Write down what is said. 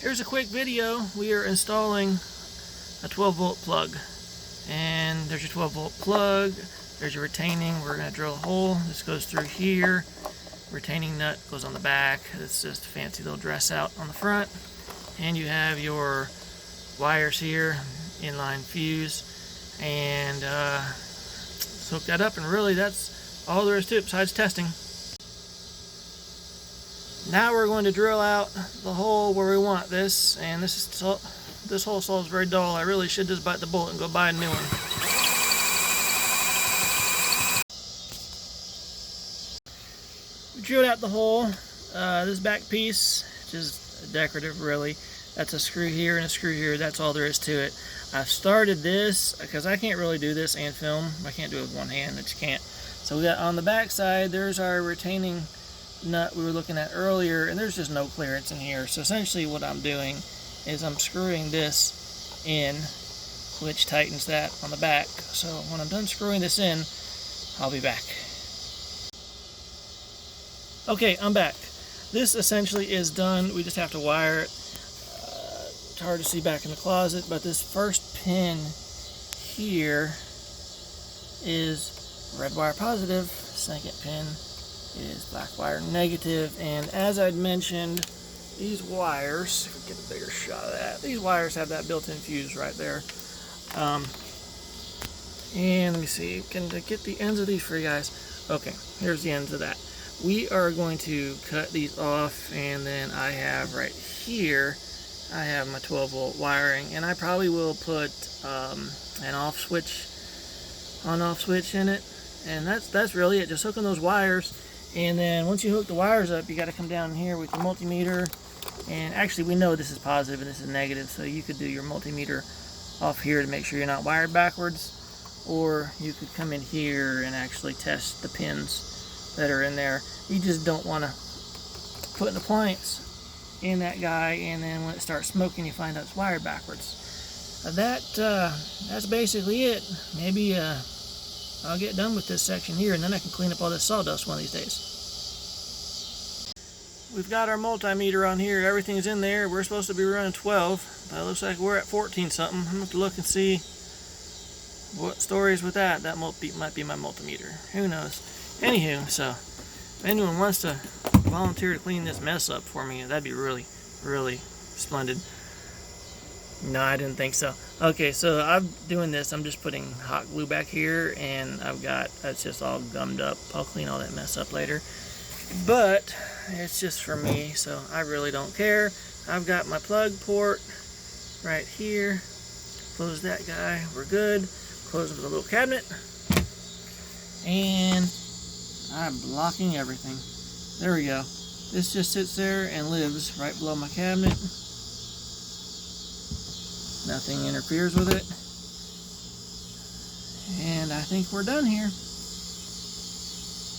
Here's a quick video. We are installing a 12-volt plug. And there's your 12-volt plug. There's your retaining. We're going to drill a hole. This goes through here. Retaining nut goes on the back. It's just a fancy little dress out on the front. And you have your wires here, inline fuse. And let's hook that up. And really, that's all there is to it besides testing. Now we're going to drill out the hole where we want this, and this hole saw is very dull. I really should just bite the bullet and go buy a new one. We drilled out the hole. This back piece, just decorative really. That's a screw here and a screw here. That's all there is to it. I've started this because I can't really do this and film. I can't do it with one hand. I just can't. So we got on the back side, there's our retaining nut we were looking at earlier, and there's just no clearance in here. So essentially what I'm doing is I'm screwing this in, which tightens that on the back. So when I'm done screwing this in, I'll be back. Okay, I'm back. This essentially is done. We just have to wire it. It's hard to see back in the closet, but this first pin here is red wire positive, second pin is black wire negative, and as I'd mentioned, these wires, if we get a bigger shot of that, these wires have that built-in fuse right there. And let me see, can I get the ends of these for you guys? Okay, here's the ends of that. We are going to cut these off, and then I have right here, I have my 12-volt wiring, and I probably will put an on-off switch in it, and that's really it. Just hooking those wires. And then once you hook the wires up, you got to come down here with your multimeter. And actually, we know this is positive and this is negative, so you could do your multimeter off here to make sure you're not wired backwards. Or you could come in here and actually test the pins that are in there. You just don't want to put an appliance in that guy, and then when it starts smoking, you find out it's wired backwards. That's basically it. Maybe I'll get done with this section here, and then I can clean up all this sawdust one of these days. We've got our multimeter on here. Everything's in there. We're supposed to be running 12, but it looks like we're at 14 something. I'm going to have to look and see what stories with that. That might be my multimeter. Who knows? Anywho, so if anyone wants to volunteer to clean this mess up for me, that'd be really, really splendid. No, I didn't think so. Okay, so I'm doing this. I'm just putting hot glue back here, and that's just all gummed up. I'll clean all that mess up later. But it's just for me, so I really don't care. I've got my plug port right here. Close that guy. We're good. Close it with a little cabinet. And I'm blocking everything. There we go. This just sits there and lives right below my cabinet. Nothing interferes with it. And I think we're done here.